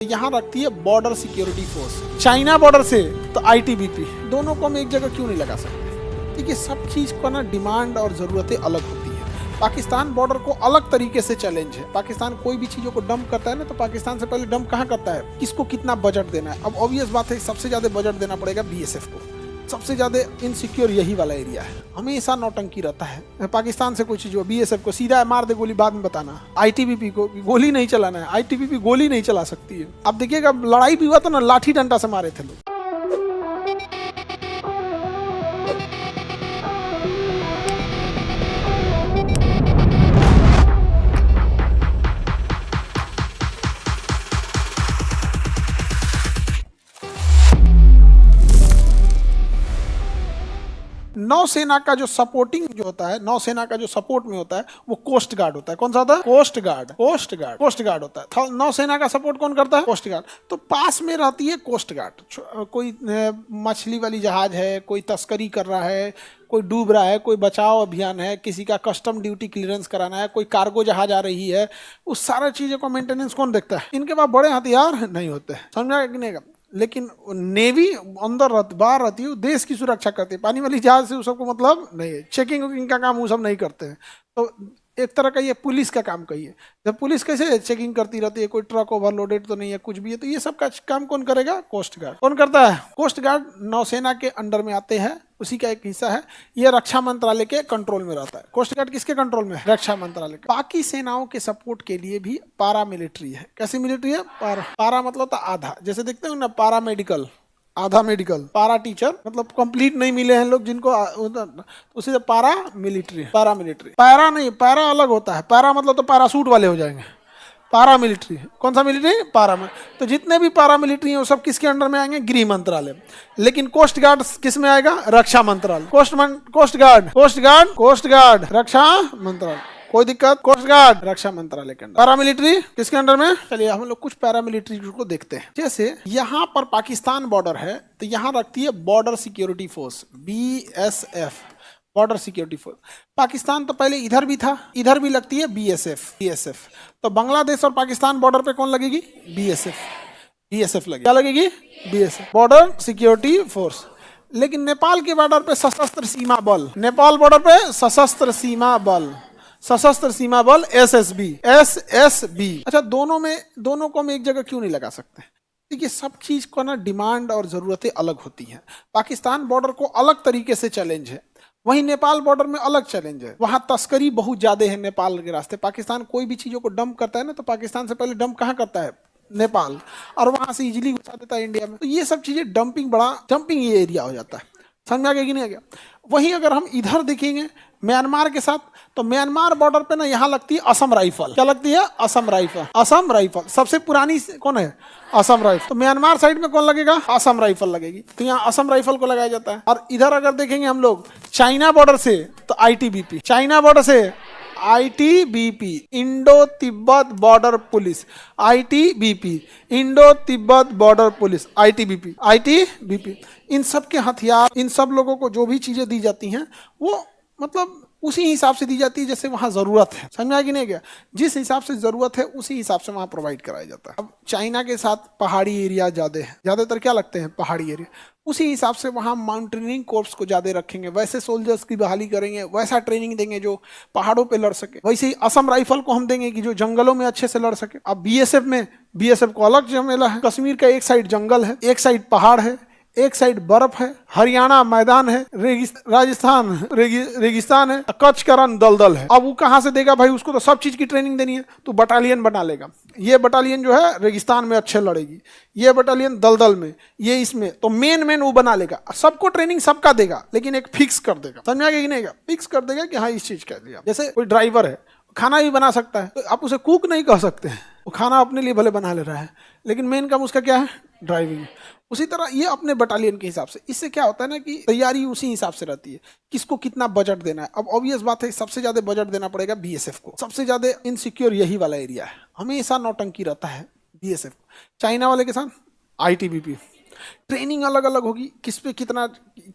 यहाँ रखती है border security force. China border से तो आईटीबीपी, दोनों को हम एक जगह क्यों नहीं लगा सकते? देखिए सब चीज का ना डिमांड और जरूरतें अलग होती है। पाकिस्तान बॉर्डर को अलग तरीके से चैलेंज है। पाकिस्तान कोई भी चीजों को डंप करता है ना, तो पाकिस्तान से पहले डंप कहाँ करता है, किसको कितना बजट देना है। अब ऑब्वियस बात है, सबसे ज्यादा बजट देना पड़ेगा बीएसएफ को। सबसे ज्यादा इनसिक्योर यही वाला एरिया है, हमेशा नौटंकी रहता है। पाकिस्तान से कोई चीज हो, बीएसएफ को सीधा मार दे गोली, बाद में बताना। आईटीबीपी को गोली नहीं चलाना है, आईटीबीपी गोली नहीं चला सकती है। अब देखिएगा लड़ाई भी हुआ तो ना लाठी डंडा से मारे थे लोग। नौसेना का जो सपोर्टिंग जो होता है, नौसेना का जो सपोर्ट में होता है वो कोस्ट गार्ड होता है। कौन सा होता है? Coast guard. कोस्ट गार्ड होता है। नौसेना का सपोर्ट कौन करता है? Coast guard. तो पास में रहती है कोस्ट गार्ड। कोई मछली वाली जहाज है, कोई तस्करी कर रहा है, कोई डूब रहा है, कोई बचाव अभियान है, किसी का कस्टम ड्यूटी क्लियरेंस कराना है, कोई कार्गो जहाज आ रही है, उस सारा चीजों का मेंटेनेंस कौन देखता है? इनके पास बड़े हथियार नहीं होते, समझा कि नहीं? लेकिन नेवी अंदर बाहर रहती है, देश की सुरक्षा करती है। पानी वाली जहाज से सबको मतलब नहीं है। चेकिंग वेकिंग का काम वो सब नहीं करते हैं। तो एक तरह का ये पुलिस का काम कहिए। जब पुलिस कैसे चेकिंग करती रहती है, कोई ट्रक ओवरलोडेड तो नहीं है, कुछ भी है, तो ये सब का काम कौन करेगा? Coast guard. कौन करता है? कोस्ट गार्ड नौसेना के अंडर में आते हैं, उसी का एक हिस्सा है। ये रक्षा मंत्रालय के कंट्रोल में रहता है। कोस्ट गार्ड किसके कंट्रोल में है? रक्षा मंत्रालय का। बाकी सेनाओं के सपोर्ट के लिए भी पारा मिलिट्री है। कैसी मिलिट्री है? पारा मतलब तो आधा, जैसे देखते हो ना पारा मेडिकल, आधा मेडिकल। पारा टीचर मतलब कंप्लीट नहीं मिले हैं लोग जिनको, उसी से पारा मिलिट्री। पारा मिलिट्री, पैरा नहीं, पैरा अलग होता है। पैरा मतलब तो पैरासूट वाले हो जाएंगे। पारा मिलिट्री, कौन सा मिलिट्री? पारा में। तो जितने भी पारा मिलिट्री हैं वो सब किसके अंडर में आएंगे? गृह मंत्रालय। लेकिन कोस्ट गार्ड किस में आएगा? रक्षा मंत्रालय। कोस्ट गार्ड रक्षा मंत्रालय। कोई दिक्कत? कोस्ट गार्ड रक्षा मंत्रालय के अंडर। पैरामिलिट्री किसके अंडर में? चलिए हम लोग कुछ पैरामिलिट्री को देखते हैं। जैसे यहाँ पर पाकिस्तान बॉर्डर है, तो यहाँ रखती है border security force, BSF, border security force. Pakistan तो पहले इधर भी था, इधर भी लगती है बीएसएफ। तो बांग्लादेश और पाकिस्तान बॉर्डर पे कौन लगेगी? बीएसएफ लगेगी। क्या लगेगी? BSF, border security force. लेकिन नेपाल के बॉर्डर पे सशस्त्र सीमा बल, नेपाल बॉर्डर पे सशस्त्र सीमा बल एसएसबी। अच्छा, दोनों को हम एक जगह क्यों नहीं लगा सकते? देखिए सब चीज का ना डिमांड और जरूरतें अलग होती हैं। पाकिस्तान बॉर्डर को अलग तरीके से चैलेंज है, वहीं नेपाल बॉर्डर में अलग चैलेंज है। वहां तस्करी बहुत ज्यादा है नेपाल के रास्ते। पाकिस्तान कोई भी चीजों को डंप करता है ना, तो पाकिस्तान से पहले डंप कहाँ करता है? नेपाल, और वहां से इजिली घुसा देता है इंडिया में। तो ये सब चीजें डंपिंग ये एरिया हो जाता है। समझ में आ गया कि नहीं आ गया? वहीं अगर हम इधर देखेंगे म्यांमार के साथ, तो म्यांमार बॉर्डर पे ना यहाँ लगती है असम राइफल। क्या लगती है? असम राइफल सबसे पुरानी कौन है? असम राइफल। तो म्यांमार साइड में कौन लगेगा? असम राइफल लगेगी। तो यहाँ असम राइफल को लगाया जाता है। और इधर अगर देखेंगे हम लोग चाइना बॉर्डर से, तो आईटीबीपी। चाइना बॉर्डर से ITBP, Indo Tibet border police. ITBP, Indo Tibet border police, ITBP. इन सब के हथियार, इन सब लोगों को जो भी चीजें दी जाती हैं वो मतलब उसी हिसाब से दी जाती है जैसे वहां जरूरत है। समझ आया कि नहीं गया? जिस हिसाब से जरूरत है उसी हिसाब से वहां प्रोवाइड कराया जाता है। अब चाइना के साथ पहाड़ी एरिया ज्यादा है, ज्यादातर क्या लगते हैं? पहाड़ी एरिया। उसी हिसाब से वहां माउंटेनियरिंग कोर्स को ज्यादा रखेंगे, वैसे सोल्जर्स की बहाली करेंगे, वैसा ट्रेनिंग देंगे जो पहाड़ों पे लड़ सके। वैसे ही असम राइफल को हम देंगे कि जो जंगलों में अच्छे से लड़ सके। अब बीएसएफ को अलग झमेला है। कश्मीर का एक साइड जंगल है, एक साइड पहाड़ है, एक साइड बर्फ है, हरियाणा मैदान है, राजस्थान रेगिस्तान है, कच्छ का रन दलदल है। अब वो कहाँ से देगा भाई? उसको तो सब चीज की ट्रेनिंग देनी है, तो बटालियन बना लेगा। ये बटालियन जो है रेगिस्तान में अच्छे लड़ेगी, ये बटालियन दलदल में, ये इसमें, तो मेन वो बना लेगा। सबको ट्रेनिंग सबका देगा, लेकिन एक फिक्स कर देगा। समझ आएगा कि नहीं? फिक्स कर देगा कि हाँ इस चीज का लिया। जैसे कोई ड्राइवर है, खाना भी बना सकता है, तो आप उसे कुक नहीं कह सकते हैं। वो खाना अपने लिए भले बना ले रहा है, लेकिन मेन काम उसका क्या है? ड्राइविंग। उसी तरह ये अपने बटालियन के हिसाब से। इससे क्या होता है ना कि तैयारी उसी हिसाब से रहती है, किसको कितना बजट देना है। अब ऑब्वियस बात है, सबसे ज्यादा बजट देना पड़ेगा बीएसएफ को। सबसे ज्यादा इनसिक्योर यही वाला एरिया है, हमेशा नौटंकी रहता है बीएसएफ। चाइना वाले के साथ आईटीबीपी, ट्रेनिंग अलग अलग होगी, किस पे कितना,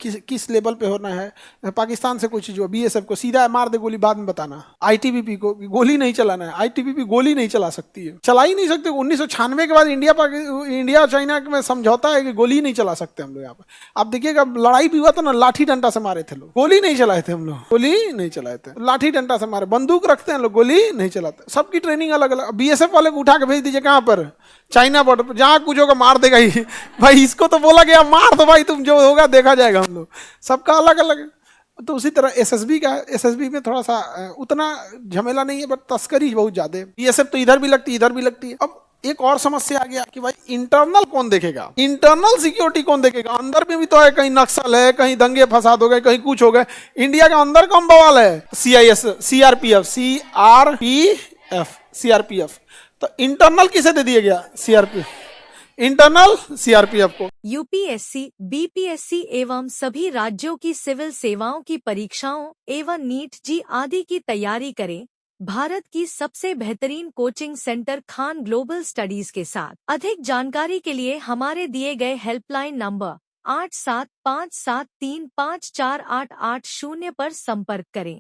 किस लेवल पे होना है। पाकिस्तान से कोई चीज हो, बीएसएफ को सीधा मार दे गोली, बाद में बताना। आईटीबीपी को गोली नहीं चलाना है, आईटीबीपी गोली नहीं चला सकती है, चला ही नहीं सकते। 1996 के बाद इंडिया और चाइना में समझौता है कि गोली नहीं चला सकते हम लोग यहाँ पे। आप देखिएगा लड़ाई भी हुआ था ना, लाठी डंडा से मारे थे लोग, गोली नहीं चलाए थे हम लोग, गोली नहीं चलाए थे, लाठी डंडा से मारे। बंदूक रखते हैं लोग, गोली नहीं चलाते। सबकी ट्रेनिंग अलग अलग। बीएसएफ वाले को उठा के भेज दीजिए कहाँ पर, चाइना बॉर्डर पर, जहां कुछ होगा मार देगा ही भाई। इसको तो बोला गया मार दो भाई, तुम जो होगा देखा जाएगा। हम लोग सबका अलग अलग। तो उसी तरह एसएसबी में थोड़ा सा उतना झमेला नहीं है, बट तस्करी बहुत ज्यादा है। बीएसएफ तो इधर भी लगती है, इधर भी लगती है। अब एक और समस्या आ गया कि भाई इंटरनल कौन देखेगा, इंटरनल सिक्योरिटी कौन देखेगा। अंदर में भी तो है, कहीं नक्सल है, कहीं दंगे फसाद हो गए, कहीं कुछ हो गए। इंडिया के अंदर कौन बवाल है, सीआईएस, सीआरपीएफ। तो इंटरनल किसे दे दिया गया, सीआरपीएफ, इंटरनल सीआरपीएफ को। यूपीएससी, बीपीएससी एवं सभी राज्यों की सिविल सेवाओं की परीक्षाओं एवं नीट जी आदि की तैयारी करें भारत की सबसे बेहतरीन coaching centre Khan global studies के साथ। अधिक जानकारी के लिए हमारे दिए गए हेल्पलाइन नंबर 8757354880 पर संपर्क करें।